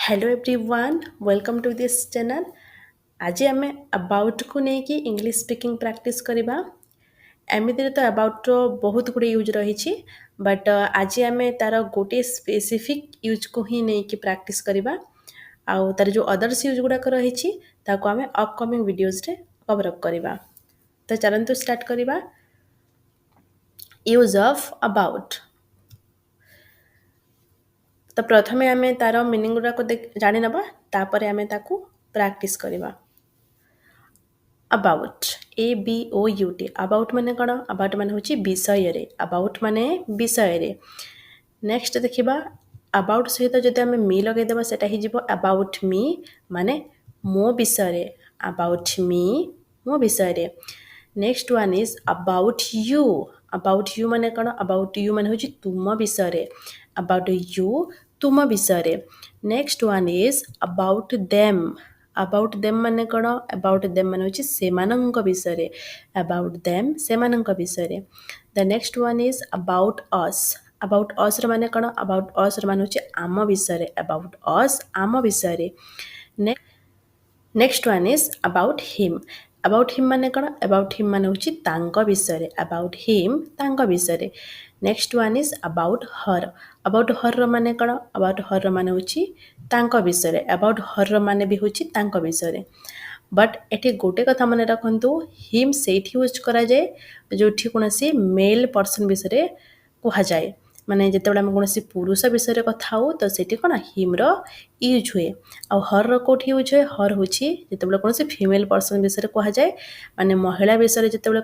Hello everyone welcome to this channel. आज आम about को लेकिन इंग्लिश स्पीकिंग प्रैक्टिस करवा। एमती तो अबाउट बहुत गुड़े यूज रही बट आज आम तार गोटे स्पेसिफिक यूज को ही नहीं प्रैक्टिस करवा। आउ तार जो अदर्स यूज गुड़ाक रही आम अपकमिंग वीडियोज रे कवर अप करवा। तो चलते स्टार्ट करवा। Use of about. तो प्रथमे आम तार मीनिंग गुड़ाक जानी नवा तापर आम ताकू प्रैक्टिस करवा। अबाउट ABOUT अबाउट माने कौन अबाउट माने होची विषय रे अबाउट माने विषय रे। नेक्स्ट देखिबा अबाउट सहित जदि आमे मी लगे देबा सेटा ही जिवो अबाउट मी माने मो विषय रे अबाउट मी मो विषय रे। Next one is about you माने कौन अबाउट यू माने होची तुम विषय रे अबाउट यू तुम विषय रे। Next one is about them माने कौन अबाउट देम माने होची सेमानंक विषय रे अबाउट देम सेमानंक विषय रे। The next one is about us रे माने कौन अबाउट अस रे माने होची आम विषय रे अबाउट अस आम विषय रे। Next one is about him माने कौन अबाउट हिम माने होची तांक विषय रे अबाउट हिम तांक विषय रे। Next one is about her माने कौन अबाउट हर माने होची तांक विषय रे अबाउट हर माने भी होची तांक विषय रे। बट एठी गोटे कथा मन रखंतु हिम सेठी यूज करा जाए जोठी कोनसी मेल पर्सन विषय रे कुहा जाए माने जेतेबेले हम कोनसी पुरुष विषय रे कथा हो तो सेठी कोन हिम रो यूज हुए आ हर रो कोठी यूज हुए हर होची जेतेबेले कोनसी फीमेल पर्सन विषय रे कुहा जाए माने महिला विषय रे जेतेबेले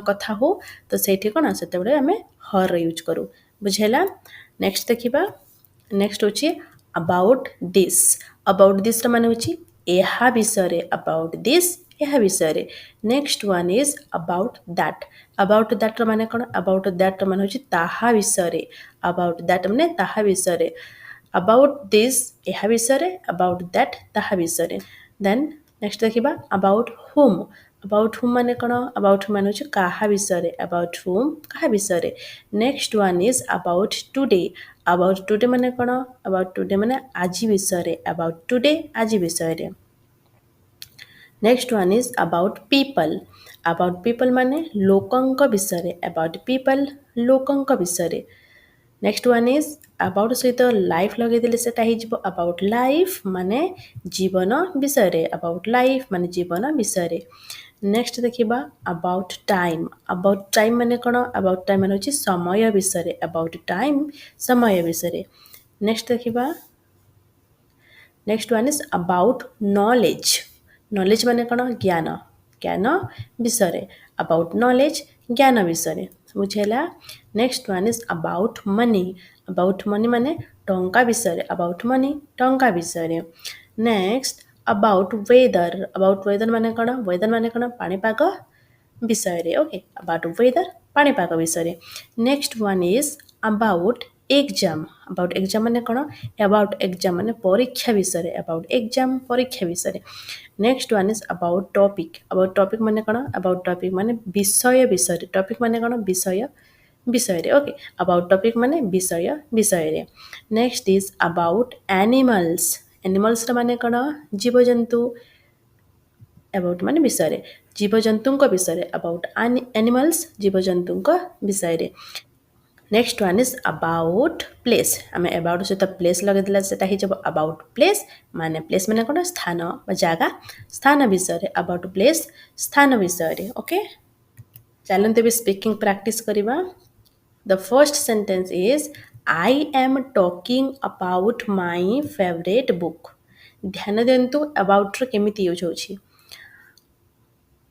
कथा हो तो सेठी कोन सेतेबेले हमें हर यूज करू बुझेला। नेक्स्ट देखिबा नेक्स्ट होची अबाउट दिस माने होची एहा विषय रे अबाउट दिस एहा विषय रे। Next one is about that माने कौन अबाउट दैट माने होची ताहा विषय रे अबाउट दैट माने ताहा विषय रे अबाउट दिस एहा विषय रे अबाउट दैट ताहा विषय रे। देन नेक्स्ट देखिबा अबाउट हुम माने कौन अबाउट हुम माने होची काहा विषय रे अबाउट हुम काहा विषय रे। Next one is about today माने कौन अबाउट टुडे माने आज विषय रे अबाउट टुडे आज विषय रे। Next one is about people माने लोकंक विषय रे अबाउट पीपल लोकंक विषय रे। नेक्स्ट वन इज अबाउट सहित लाइफ लगे देले सेटा ही जिवो अबाउट लाइफ माने जीवन विषय रे अबाउट लाइफ माने जीवन विषय रे। नेक्स्ट देखिबा अबाउट टाइम माने कौन अबाउट टाइम माने होची समय विषय रे अबाउट टाइम समय विषय रे। नेक्स्ट देखिबा next one is about knowledge माने कौन ज्ञान विषय रे अबाउट नॉलेज ज्ञान विषय रे बुझेला। Next one is about money माने टंका विषय रे अबाउट मनी टंका विषय रे। नेक्स्ट अबाउट वेदर माने कौन पाणीपाग विषय रे ओके अबाउट वेदर पाणीपाग विषय रे। Next one is about exam माने कौन अबाउट एग्जाम माने परीक्षा विषय रे अबाउट एग्जाम परीक्षा विषय रे। Next one is about topic माने कौन अबाउट टॉपिक माने विषय रे टॉपिक माने कौन विषय रे ओके अबाउट टॉपिक माने विषय रे। नेक्स्ट इज अबाउट एनिमल्स माने कौन जीव जंतु अबाउट माने विषय रे जीव जंतुंक विषय रे अबाउट एनिमल्स जीव जंतुंक विषय रे। Next one is about place आम अबाउट सहित प्लेस लगे दिला सेटा ही जब अबाउट प्लेस माने कौन स्थान जगह स्थान विषय रे अबाउट प्लेस स्थान विषय रे ओके। चलते भी स्पीकिंग प्रैक्टिस करवा। The first sentence is I am talking about my favourite book. ध्यान दिंतु अबाउट केमिति यूज होछि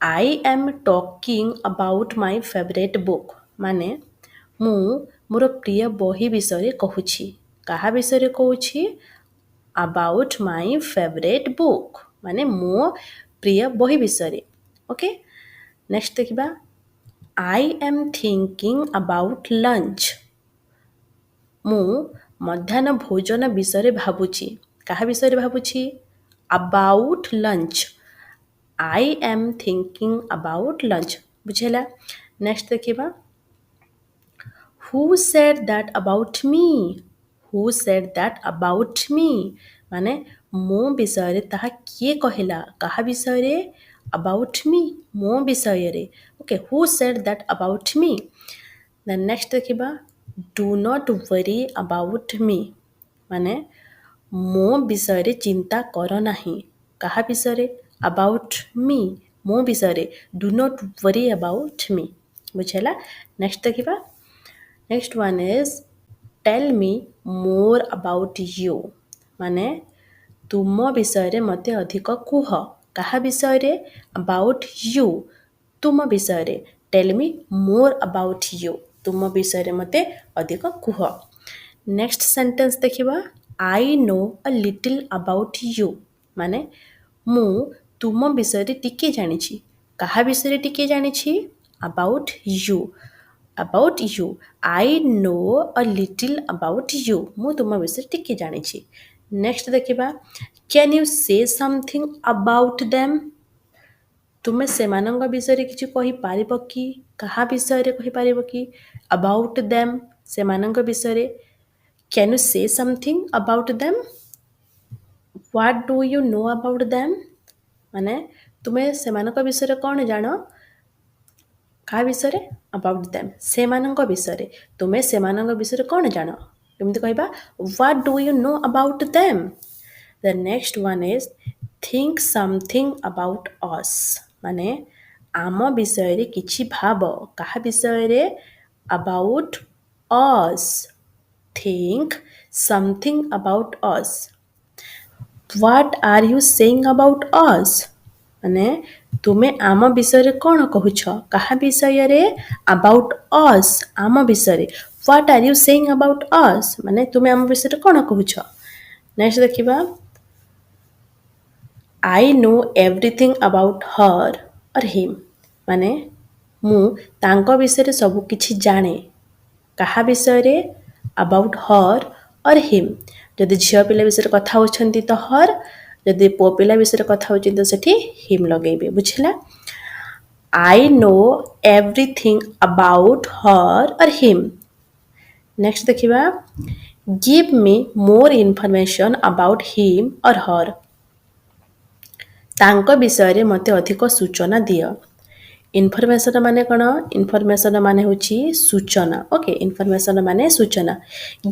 I am talking about my favourite book माने मु मोर प्रिय बही विषय कहूछि कहा विषय कहूछि अबाउट माई फेवरेट बुक माने मो प्रिय बही विषय ओके। नेक्स्ट देखिबा I am thinking about lunch मु मध्याह्न भोजन विषय भावुछि कहा विषय भावुछि about lunch I am thinking about lunch बुझेला। नेक्स्ट देखिबा who said that about me who said that about me ମାନେ ମୋ ବିଷୟରେ ତାହା କିଏ କହିଲା କାହା ବିଷୟରେ ଆବାଉଟ୍ ମି ମୋ ବିଷୟରେ okay who said that about me then next ଦେଖିବା do not worry about me ମାନେ ମୋ ବିଷୟରେ ଚିନ୍ତା କର ନାହିଁ କାହା ବିଷୟରେ ଆବାଉଟ୍ ମି ମୋ ବିଷୟରେ ଡୁ ନଟ୍ ୱରି ଆବାଉଟ୍ ମି ବୁଝିଲା ନେକ୍ସଟ ଦେଖିବା next one is tell me more about you ମାନେ ତୁମ ବିଷୟରେ ମୋତେ ଅଧିକ କୁହ କାହା ବିଷୟରେ ଆବାଉଟ୍ ୟୁ ତୁମ ବିଷୟରେ tell me more about you ତୁମ ବିଷୟରେ ମୋତେ ଅଧିକ କୁହ ନେକ୍ସଟ ସେଣ୍ଟେନ୍ସ ଦେଖିବା ଆଇ ନୋ ଅ ଲିଟିଲ୍ ଆବାଉଟ୍ ୟୁ ମାନେ ମୁଁ ତୁମ ବିଷୟରେ ଟିକେ ଜାଣିଛି କାହା ବିଷୟରେ ଟିକେ ଜାଣିଛି ଆବାଉଟ୍ ୟୁ ଆଇ ନୋ ଅ ଲିଟିଲ୍ ଆବାଉଟ୍ ୟୁ ମୁଁ ତୁମ ବିଷୟରେ ଟିକେ ଜାଣିଛି ନେକ୍ସଟ ଦେଖିବା can you say something about them ତୁମେ ସେମାନଙ୍କ ବିଷୟରେ କିଛି କହିପାରିବ କି କାହା ବିଷୟରେ କହିପାରିବ କି ଆବାଉଟ୍ ଦେମ୍ ସେମାନଙ୍କ ବିଷୟରେ can you say something about them what do you know about them ମାନେ ତୁମେ ସେମାନଙ୍କ ବିଷୟରେ କ'ଣ ଜାଣ କାହା ବିଷୟରେ ଆବାଉଟ୍ ଦେମ୍ ସେମାନଙ୍କ ବିଷୟରେ ତୁମେ ସେମାନଙ୍କ ବିଷୟରେ କ'ଣ ଜାଣ କେମିତି କହିବା what do you know about them the next one is think something about us ମାନେ ଆମ ବିଷୟରେ କିଛି ଭାବ କାହା ବିଷୟରେ about us think something about us what are you saying about us ମାନେ ତୁମେ ଆମ ବିଷୟରେ କ'ଣ କହୁଛ କାହା ବିଷୟରେ ଆବାଉଟ୍ ଅସ୍ ଆମ ବିଷୟରେ what are you saying about us ମାନେ ତୁମେ ଆମ ବିଷୟରେ କ'ଣ କହୁଛ ନେକ୍ସଟ ଦେଖିବା I know everything about her or ହିମ୍ ମାନେ ମୁଁ ତାଙ୍କ ବିଷୟରେ ସବୁ କିଛି ଜାଣେ କାହା ବିଷୟରେ ଆବାଉଟ୍ ହର୍ ଅର୍ ହିମ୍ ଯଦି ଝିଅ ପିଲା ବିଷୟରେ କଥା ହେଉଛନ୍ତି ତ ହର୍ ଯଦି ପୁଅ ପିଲା ବିଷୟରେ କଥା ହେଉଛନ୍ତି ତ ସେଠି ହିମ୍ ଲଗେଇବେ ବୁଝିଲା I know everything about her or him next ଦେଖିବା give me more information about ହିମ୍ ଅର୍ ହର୍ ତାଙ୍କ ବିଷୟରେ ମୋତେ ଅଧିକ ସୂଚନା ଦିଅ ଇନଫର୍ମେସନ୍ ମାନେ କ'ଣ ଇନଫର୍ମେସନ୍ ମାନେ ହେଉଛି ସୂଚନା ଓକେ ଇନଫର୍ମେସନ୍ ମାନେ ସୂଚନା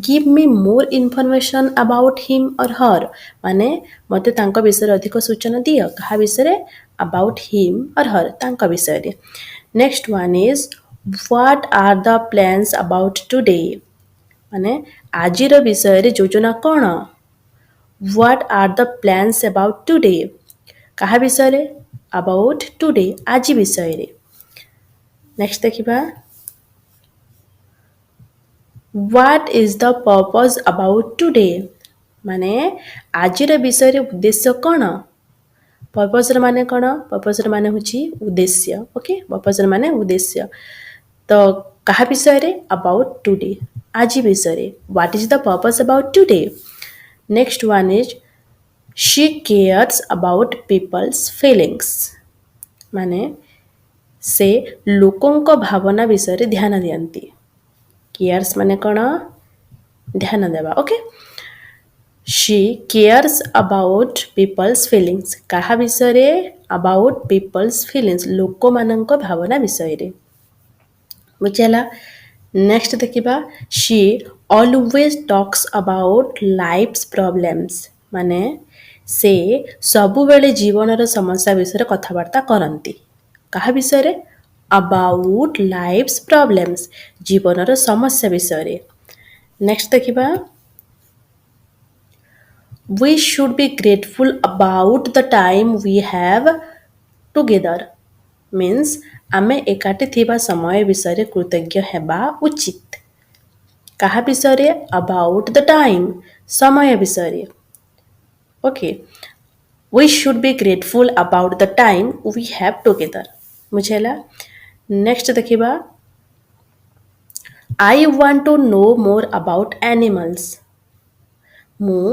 give me more information about ହିମ୍ ଅର୍ ହର୍ ମାନେ ମୋତେ ତାଙ୍କ ବିଷୟରେ ଅଧିକ ସୂଚନା ଦିଅ କାହା ବିଷୟରେ ଆବାଉଟ୍ ହିମ୍ ଅର୍ ହର୍ ତାଙ୍କ ବିଷୟରେ next one is what R the plans about today ମାନେ ଆଜିର ବିଷୟରେ ଯୋଜନା କ'ଣ what R the plans about today କାହା ବିଷୟରେ ଆବାଉଟ୍ ଟୁଡେ ଆଜି ବିଷୟରେ ନେକ୍ସଟ ଦେଖିବା what is the purpose about today ମାନେ ଆଜିର ବିଷୟରେ ଉଦ୍ଦେଶ୍ୟ କ'ଣ ପର୍ପଜର ମାନେ କ'ଣ ପର୍ପଜର ମାନେ ହେଉଛି ଉଦ୍ଦେଶ୍ୟ ଓକେ ପର୍ପଜର ମାନେ ଉଦ୍ଦେଶ୍ୟ ତ କାହା ବିଷୟରେ ଆବାଉଟ୍ ଟୁଡେ ଆଜି ବିଷୟରେ what is the purpose about today next one is C CARES about People's feelings ମାନେ ସେ ଲୋକଙ୍କ ଭାବନା ବିଷୟରେ ଧ୍ୟାନ ଦିଅନ୍ତି କେୟାର୍ସ ମାନେ କ'ଣ ଧ୍ୟାନ ଦେବା okay C CARES about People's feelings କାହା ବିଷୟରେ ଆବାଉଟ୍ ପିପଲ୍ସ ଫିଲିଙ୍ଗସ୍ ଲୋକମାନଙ୍କ ଭାବନା ବିଷୟରେ ବୁଝିଲା ନେକ୍ସଟ ଦେଖିବା she always talks about life's problems ମାନେ ସେ ସବୁବେଳେ ଜୀବନର ସମସ୍ୟା ବିଷୟରେ କଥାବାର୍ତ୍ତା କରନ୍ତି କାହା ବିଷୟରେ ଆବାଉଟ୍ ଲାଇଫ୍ସ ପ୍ରୋବ୍ଲେମ୍ସ ଜୀବନର ସମସ୍ୟା ବିଷୟରେ ନେକ୍ସଟ ଦେଖିବା we should be grateful about the time we have together means ଆମେ ଏକାଠି ଥିବା ସମୟ ବିଷୟରେ କୃତଜ୍ଞ ହେବା ଉଚିତ କାହା ବିଷୟରେ about the time ସମୟ ବିଷୟରେ okay we should be grateful about the time we have together ବୁଝିଲା ନେକ୍ସଟ ଦେଖିବା I want to know more about animals ମୁଁ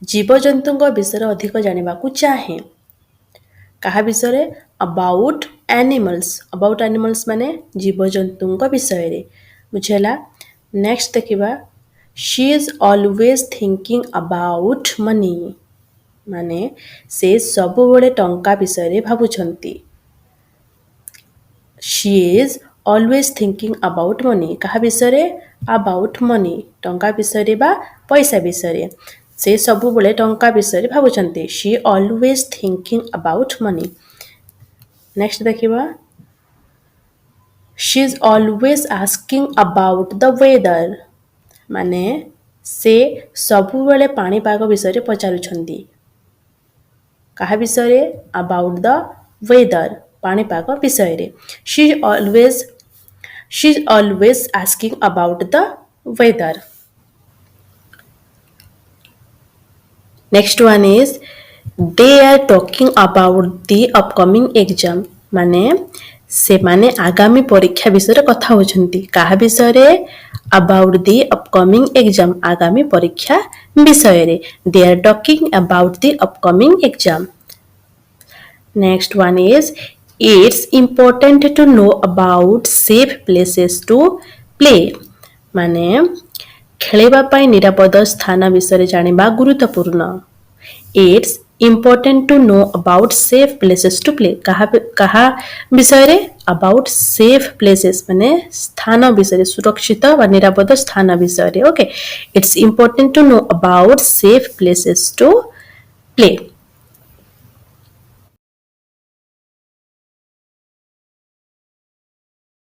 ଜୀବଜନ୍ତୁଙ୍କ ବିଷୟରେ ଅଧିକ ଜାଣିବାକୁ ଚାହେଁ କାହା ବିଷୟରେ ଆବାଉଟ୍ ଆନିମଲ୍ସ ମାନେ ଜୀବଜନ୍ତୁଙ୍କ ବିଷୟରେ ବୁଝିଲା ନେକ୍ସଟ ଦେଖିବା she is always thinking about money ମାନେ ସେ ସବୁବେଳେ ଟଙ୍କା ବିଷୟରେ ଭାବୁଛନ୍ତି। she is always thinking about money କାହା ବିଷୟରେ about money ଟଙ୍କା ବିଷୟରେ ବା ପଇସା ବିଷୟରେ ସେ ସବୁବେଳେ ଟଙ୍କା ବିଷୟରେ ଭାବୁଛନ୍ତି। she always thinking about money। Next ଦେଖିବା she is always asking about the weather ମାନେ ସେ ସବୁବେଳେ ପାଣିପାଗ ବିଷୟରେ ପଚାରୁଛନ୍ତି। କାହା ବିଷୟରେ about the weather ପାଣିପାଗ ବିଷୟରେ she is always asking about the weather। next one is they are talking about the upcoming exam ମାନେ ସେମାନେ ଆଗାମୀ ପରୀକ୍ଷା ବିଷୟରେ କଥା ହେଉଛନ୍ତି। କାହା ବିଷୟରେ about the upcoming exam ଆଗାମୀ ପରୀକ୍ଷା ବିଷୟରେ they are talking about the upcoming exam। next one is it's important to know about safe places to play ମାନେ ଖେଳିବା ପାଇଁ ନିରାପଦ ସ୍ଥାନ ବିଷୟରେ ଜାଣିବା ଗୁରୁତ୍ୱପୂର୍ଣ୍ଣ। it's important to know about safe places to play କାହା ବିଷୟରେ about safe places ମାନେ ସ୍ଥାନ ବିଷୟରେ ସୁରକ୍ଷିତ ବା ନିରାପଦ ସ୍ଥାନ ବିଷୟରେ okay it's important to know about safe places to play।